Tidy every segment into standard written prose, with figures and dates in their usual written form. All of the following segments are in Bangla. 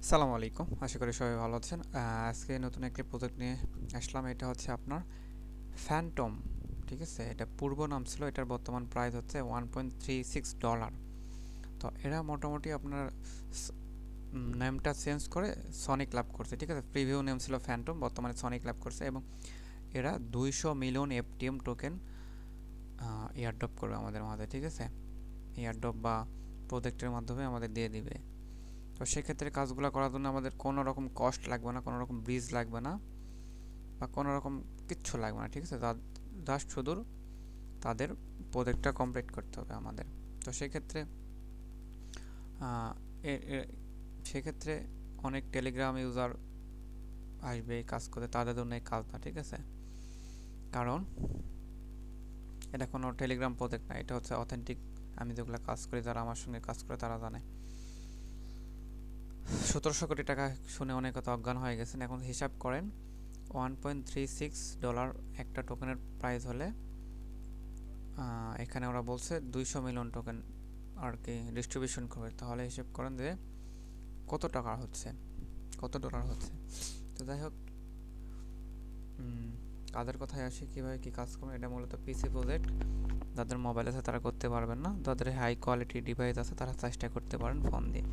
সালামু আলাইকুম, আশা করি সবাই ভালো আছেন। আজকে নতুন একটি প্রজেক্ট নিয়ে আসলাম। এটা হচ্ছে আপনার ফ্যান্টম। ঠিক আছে, এটা পূর্ব নাম ছিল, এটার বর্তমান প্রাইস হচ্ছে $1.36। তো এরা মোটামুটি আপনার নেমটা চেঞ্জ করে সনিক লাভ করছে। ঠিক আছে, প্রিভিউ নেম ছিল ফ্যান্টম, বর্তমানে সনিক লাভ করছে এবং এরা 200 মিলিয়ন এফটিএম টোকেন এয়ারড্রপ করবে আমাদের মাঝে। ঠিক আছে, এয়ারড্রপ বা প্রজেক্টের মাধ্যমে আমাদের দিয়ে দিবে। তো সেক্ষেত্রে কাজগুলো করার জন্য আমাদের কোনো রকম কস্ট লাগবে না, কোনো রকম ব্রিজ লাগবে না, বা কোনো রকম কিচ্ছু লাগবে না। ঠিক আছে, জাস্ট শুধু তাদের প্রজেক্টটা কমপ্লিট করতে হবে আমাদের। তো সেক্ষেত্রে আহ, সেক্ষেত্রে অনেক টেলিগ্রাম ইউজার আসবে এই কাজ করতে, তাদের জন্য এই কাজটা। ঠিক আছে, কারণ এটা কোনো টেলিগ্রাম প্রজেক্ট না, এটা হচ্ছে অথেন্টিক। আমি যেগুলো কাজ করি, যারা আমার সঙ্গে কাজ করে তারা জানে। 1700 কোটি টাকা শুনে অনেক কথা অজ্ঞান হয়ে গেছেন। এখন হিসাব করেন, $1.36 একটা টোকেনের প্রাইস হলে এখানে ওরা বলছে 200 মিলিয়ন টোকেন আর কি ডিস্ট্রিবিউশন করবে। তাহলে হিসেব করেন যে কত টাকা হচ্ছে, কত ডলার হচ্ছে। তো যাই হোক, কাজের কথায় আসি, কীভাবে কী কাজ করবেন। এটা মূলত পিসি প্রজেক্ট। যাদের মোবাইল আছে তারা করতে পারবেন না, যাদের হাই কোয়ালিটি ডিভাইস আছে তারা চেষ্টা করতে পারেন ফোন দিয়ে।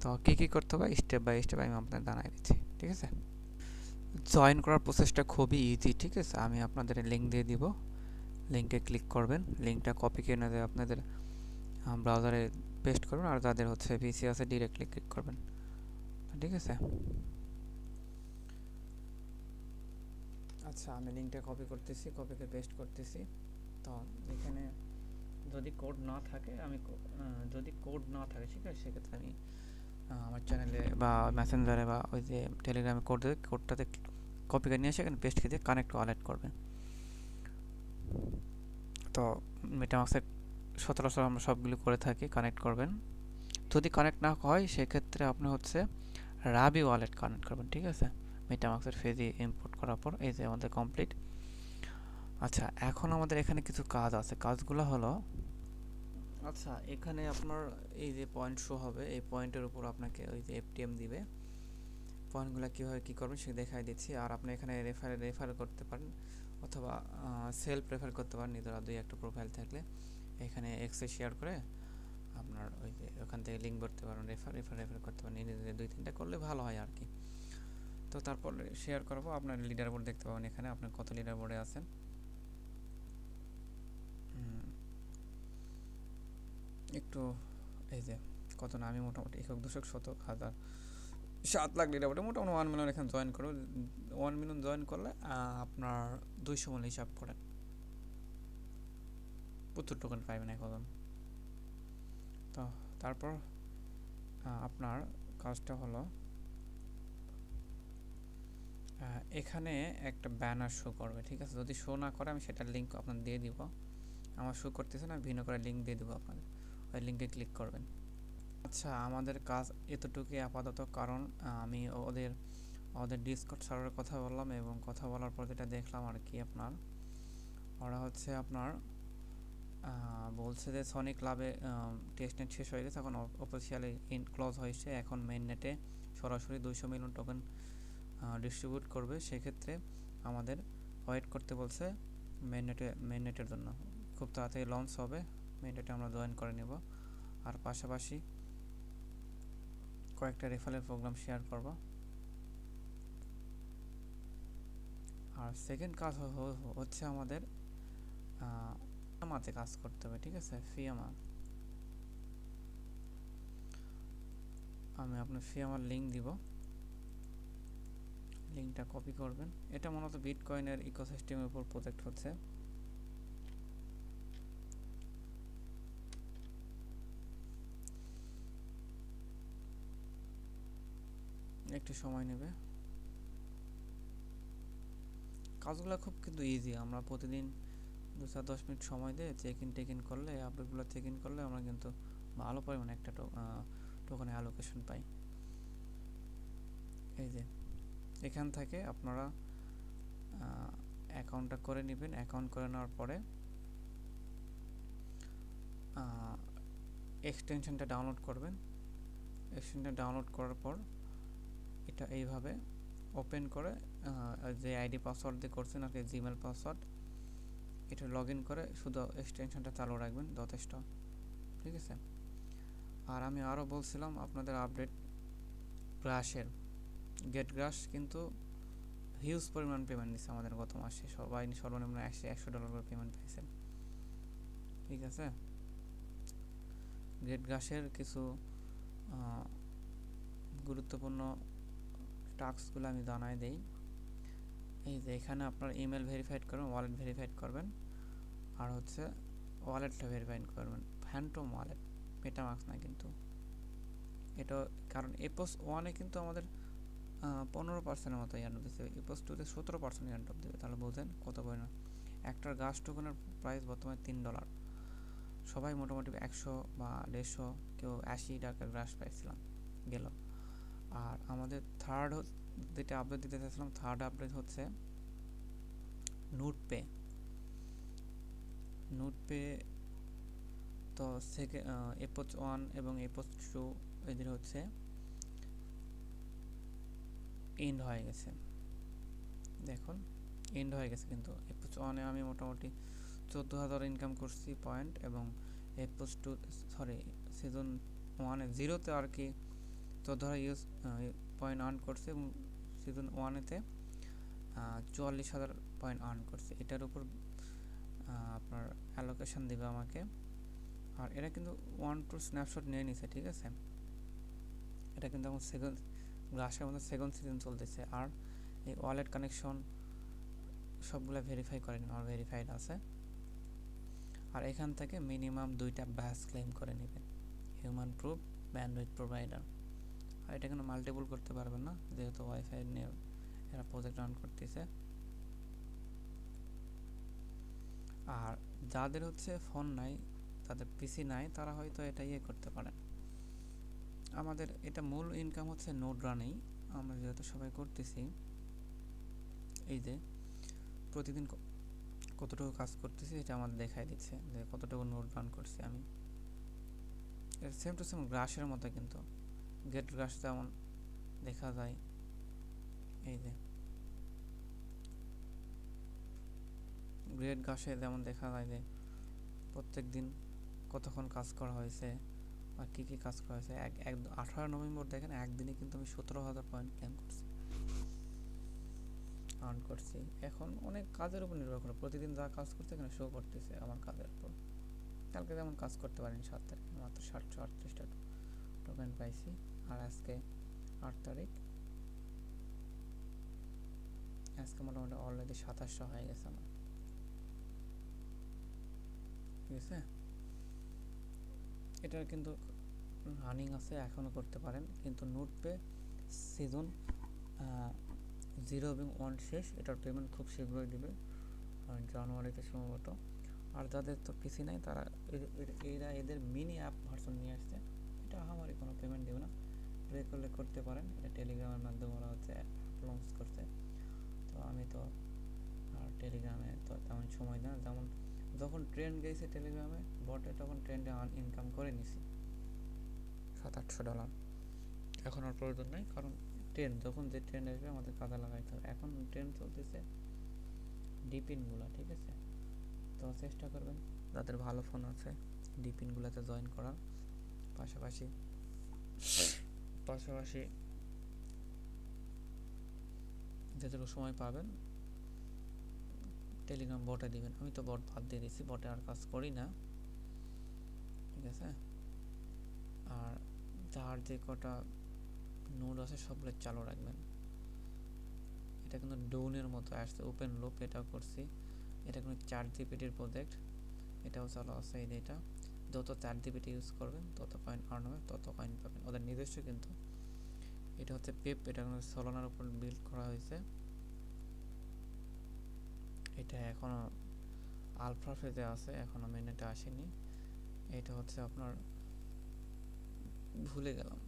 তো কী কী করতে হবে স্টেপ বাই স্টেপ আমি আপনাদের জানাই দিচ্ছি। ঠিক আছে, জয়েন করার প্রসেসটা খুবই ইজি। ঠিক আছে, আমি আপনাদের লিঙ্ক দিয়ে দিব, লিঙ্কে ক্লিক করবেন, লিঙ্কটা কপি করে নিয়ে আপনাদের ব্রাউজারে পেস্ট করবেন, আর যাদের হচ্ছে পিসি আছে ডিরেক্টলি ক্লিক করবেন। ঠিক আছে, আচ্ছা আমি লিঙ্কটা কপি করতেছি, কপিকে পেস্ট করতেছি। তো এখানে যদি কোড না থাকে যদি কোড না থাকে, ঠিক আছে, সেক্ষেত্রে আমি আমার চ্যানেলে বা মেসেঞ্জারে বা ওই যে টেলিগ্রামে কোড দেবে, কোডটাতে কপি করে নিয়ে এসে এখানে পেস্ট দিয়ে কানেক্ট ওয়ালেট করবেন। তো মেটামাক্সের সচরাচর আমরা সবগুলো করে থাকি, কানেক্ট করবেন। যদি কানেক্ট না হয় সেক্ষেত্রে আপনি হচ্ছে রাবি ওয়ালেট কানেক্ট করবেন। ঠিক আছে, মেটামাক্সের ফেজি ইম্পোর্ট করার পর এই যে আমাদের কমপ্লিট। আচ্ছা, এখন আমাদের এখানে কিছু কাজ আছে, কাজগুলো হলো, আচ্ছা এখানে আপনার এই যে পয়েন্ট শো হবে, এই পয়েন্টের উপর আপনাকে ওই যে এফটিএম দিবে। পয়েন্টগুলো কীভাবে কী করবেন সে দেখাই দিচ্ছি। আর আপনি এখানে রেফার করতে পারেন, অথবা সেলফ রেফার করতে পারেন নিজেরা দুই একটা প্রোফাইল থাকলে। এখানে এক্সে শেয়ার করে আপনার ওই যে ওখান থেকে লিঙ্ক করতে পারেন, রেফার করতে পারেন। নিজে দুই তিনটা করলে ভালো হয় আর কি। তো তারপর শেয়ার করবো, আপনার লিডার বোর্ড দেখতে পাবেন এখানে আপনি কত লিডার বোর্ডে আছেন। একটু এই যে কত না, আমি মোটামুটি একক দশক শতক হাজার 7 লাখ লিডার বোর্ডে মোটামুটি 1 মিলিয়ন এখানে জয়েন করবে। 1 মিলিয়ন জয়েন করলে আপনার 200 মূল্য হিসাব করেন, প্রচুর টোকেন পাইবেন এখন। তো তারপর আপনার কাজটা হলো, এখানে একটা ব্যানার শো করবে। ঠিক আছে, যদি শো না করে আমি সেটার লিঙ্ক আপনার দিয়ে দিব। আমার শো করতেছে না, ভিন্ন করে লিঙ্ক দিয়ে দেবো আপনাদের, ওই লিঙ্কে ক্লিক করবেন। আচ্ছা, আমাদের কাজ এতটুকুই আপাতত, কারণ আমি ওদের ওদের ডিসকর্ড সার্ভারের কথা বললাম, এবং কথা বলার পর যেটা দেখলাম আর কি, আপনার ওরা হচ্ছে আপনার বলছে যে সনিক ক্লাবে টেস্ট নেট শেষ হয়ে গেছে, এখন অফিসিয়ালি ক্লোজ হয়েছে। এখন মেইন নেটে সরাসরি 200 মিলিয়ন টোকেন ডিস্ট্রিবিউট করবে। সেক্ষেত্রে আমাদের ওয়েট করতে বলছে মেইন নেটের জন্য। খুব তাড়াতাড়ি লঞ্চ হবে, মেইন নেটে আমরা জয়েন করে নেব। আর পাশাপাশি কয়েকটা রেফারেল প্রোগ্রাম শেয়ার করব। আর সেকেন্ড কাজ হচ্ছে আমাদের ফিয়ামাতে কাজ করতে হবে। ঠিক আছে, ফিয়ামা, আমি আপনার ফিয়ামার লিঙ্ক দিব, লিঙ্কটা কপি করবেন। এটা মূলত বিটকয়েনের ইকোসিস্টেমের উপর প্রজেক্ট হচ্ছে। একটু সময় নেবে, কাজগুলো খুব কিন্তু ইজি। আমরা প্রতিদিন 2-10 মিনিট সময় দিয়ে চেক ইন করলে, আপডেটগুলো চেক ইন করলে আমরা কিন্তু ভালো পরিমাণে একটা টোকেনে অ্যালোকেশন পাই। এই যে এখান থেকে আপনারা অ্যাকাউন্টটা করে নেবেন। অ্যাকাউন্ট করে নেওয়ার পরে এক্সটেনশনটা ডাউনলোড করবেন। এক্সটেনশনটা ডাউনলোড করার পর এটা এইভাবে ওপেন করে যে আইডি পাসওয়ার্ড দিয়ে করছেন আর কি, জিমেল পাসওয়ার্ড, এটা লগ ইন করে শুধু এক্সটেনশনটা চালু রাখবেন, যথেষ্ট। ঠিক আছে। আর আমি আরও বলছিলাম আপনাদের আপডেট গ্রাসের, গেট গ্রাস কিন্তু হিউজ পরিমাণ পেমেন্ট দিচ্ছে আমাদের গত মাসে, সবাই সর্বনিম্ন $100 করে পেমেন্ট পাইছে। ঠিক আছে। গেট গ্রাসের কিছু গুরুত্বপূর্ণ টাস্কগুলো আমি জানাই দেই। এই যে এখানে আপনার ইমেল ভেরিফাইড করবেন, ওয়ালেট ভেরিফাইড করবেন, আর হচ্ছে ওয়ালেটটা ভেরিফাইড করবেন, ফ্যান্টম ওয়ালেট, মেটামাস্ক না কিন্তু এটা, কারণ এপোস 1-এ কিন্তু আমাদের 15% মতো ইয়ারড্রপ দিচ্ছে, এপোস 2-তে 17% ইয়ারড্রপ দেবে, তাহলে বোঝেন কত পরিমাণ। একটার গাছ টোকেনের প্রাইস বর্তমানে $3। সবাই মোটামুটি 100 বা 150, কেউ $80 গ্রাস পাইছিলাম গেল। আর আমাদের থার্ড যেটা আপডেট দিতে চাইছিলাম, থার্ড আপডেট হচ্ছে নোটপে। নোটপে তো এপোচ 1 এবং এপোচ 2 এদের হচ্ছে এন্ড হয়ে গেছে, দেখুন এন্ড হয়ে গেছে। কিন্তু এপোচ 1-এ আমি মোটামুটি 14,000 ইনকাম করছি পয়েন্ট, এবং এপোচ 2 সিজন 1-এ 0-তে আর কি 14,000 পয়েন্ট আর্ন করছে, এবং সিজন 1-এতে 44,000 পয়েন্ট আর্ন করছে। এটার উপর আপনার অ্যালোকেশন দেবে আমাকে। আর এরা কিন্তু 1-2 স্ন্যাপশট নিয়ে নিছে, ঠিক আছে। এটা কিন্তু এখন সেকেন্ড গ্রাসের মধ্যে সেকেন্ড সিজন চলতেছে। আর এই ওয়ালেট কানেকশন সবগুলো ভেরিফাই করে নিন, আমার ভেরিফাইড আছে। আর এখান থেকে মিনিমাম 2টা ব্যাস ক্লেম করে নেবেন, হিউম্যান প্রুফ, ব্যান্ডউইথ প্রোভাইডার। আর এটা কিন্তু মাল্টিপল করতে পারবেন না, যেহেতু ওয়াইফাই নিয়ে এরা প্রজেক্ট রান করতেছে। আর যাদের হচ্ছে ফোন নাই, তাদের পিসি নাই, তারা হয়তো এটা করতে পারেন। আমাদের এটা মূল ইনকাম হচ্ছে নোড রানেই, আমরা যেহেতু সবাই করতেছি। এই যে প্রতিদিন কতটুকু কাজ করতেছি এটা আমাদের দেখাই দিচ্ছে, যে কতটুকু নোড রান করছি আমি। সেম টু সেম গ্রাসের মতো, কিন্তু গেট গ্রাস যেমন দেখা যায়, এই যে গ্রেট গ্রাসে যেমন দেখা যায় যে প্রত্যেক দিন কতক্ষণ কাজ করা হয়েছে বা কী কী কাজ করা হয়েছে। 18 নভেম্বর দেখেন, একদিনে কিন্তু আমি 17,000 পয়েন্ট ক্লেম করছি, আর্ন করছি। এখন অনেক কাজের উপর নির্ভর করে, প্রতিদিন যা কাজ করছে এখানে শো করতেছে আমার কাজের উপর। কালকে যেমন কাজ করতে পারিনি 7 তারিখে, মাত্র 738টা টোকেন পাইছি। আর আজকে 8 তারিখ, আজকে মোটামুটি অলরেডি 2700 হয়ে গেছে আমার। ঠিক আছে। এটার কিন্তু রানিং আছে, এখনও করতে পারেন। কিন্তু নোটপে সিজন 0 এবং 1 শেষ, এটার পেমেন্ট খুব শীঘ্রই দিবে, জানুয়ারিতে সম্ভবত। আর যাদের তো পিসি নাই, তারা এরা এদের মিনি অ্যাপ ভার্সন নিয়ে আসছে, এটা আমারই কোনো পেমেন্ট দেবে না, প্রে করলে করতে পারেন। এটা টেলিগ্রামের মাধ্যমে ওরা হচ্ছে অ্যাপ লঞ্চ করছে। তো আমি তো আর টেলিগ্রামে তো তেমন সময় না, যেমন যখন ট্রেন্ড গেছে টেলিগ্রামে বটে, তখন ট্রেন্ডে ইনকাম করে নিছি $700-800। এখন আর প্রয়োজন নেই, কারণ ট্রেন্ড যখন যে ট্রেন্ড আসবে আমাদের কাজে লাগাইতে হবে। এখন ট্রেন্ড চলতেছে ডিপিনগুলো, ঠিক আছে। তো চেষ্টা করবেন যাদের ভালো ফোন আছে ডিপিনগুলোতে জয়েন করার, পাশাপাশি যেটুকু সময় পাবেন টেলিগ্রাম বটে দিবেন। আমি তো বট বাদ দিয়ে দিয়েছি, বটে আর কাজ করি না, ঠিক আছে। আর যার যে কটা নোড আছে সবগুলো চালু রাখবেন। এটা কিন্তু ডোনের মতো আসছে, ওপেন লুপ, এটাও করছি। এটা কিন্তু 4 জিবিটির প্রজেক্ট, এটাও চালু আছে। এই এটা যত 4 জিবিটি ইউজ করবেন তত কয়েন আর্ন হবে, তত কয়েন পাবেন, ওদের নিজস্ব। কিন্তু এটা হচ্ছে পেপ, এটা কিন্তু সোলানার উপর বিল্ড করা হয়েছে। এটা এখনও আলফা ফেজে আছে, এখনও মেনেটে আসেনি। এটা হচ্ছে আপনার ভুলে গেলাম,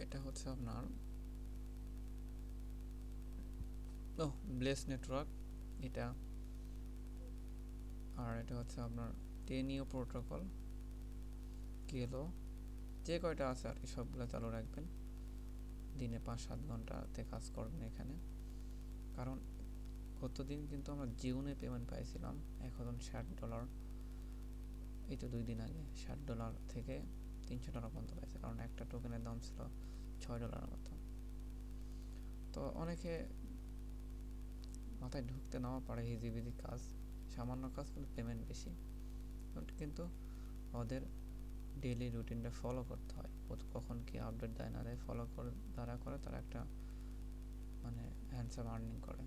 এটা হচ্ছে আপনার ব্লেস নেটওয়ার্ক এটা। আর এটা হচ্ছে আপনার টেনিও প্রোটোকল, গেল, যে কয়টা আছে আর কি সবগুলো চালু রাখবেন, দিনে 5-7 ঘন্টাতে কাজ করবেন এখানে। কারণ গতদিন কিন্তু আমরা জিওনে পেমেন্ট পাইছিলাম এখন $60, এই তো 2 দিন আগে $60 থেকে $300 পর্যন্ত পাইছে, কারণ একটা টোকেনের দাম ছিল $6 মতো। তো অনেকে মাথায় ঢুকতে নাও পারে হিজিবিজি কাজ, সামান্য কাজ কিন্তু পেমেন্ট বেশি, কিন্তু ওদের ডেইলি রুটিনটা ফলো করতে হয়, কখন কি আপডেট দেয় না দেয় ফলো করে, যারা করে তারা একটা মানে হ্যান্ডসাম আর্নিং করে।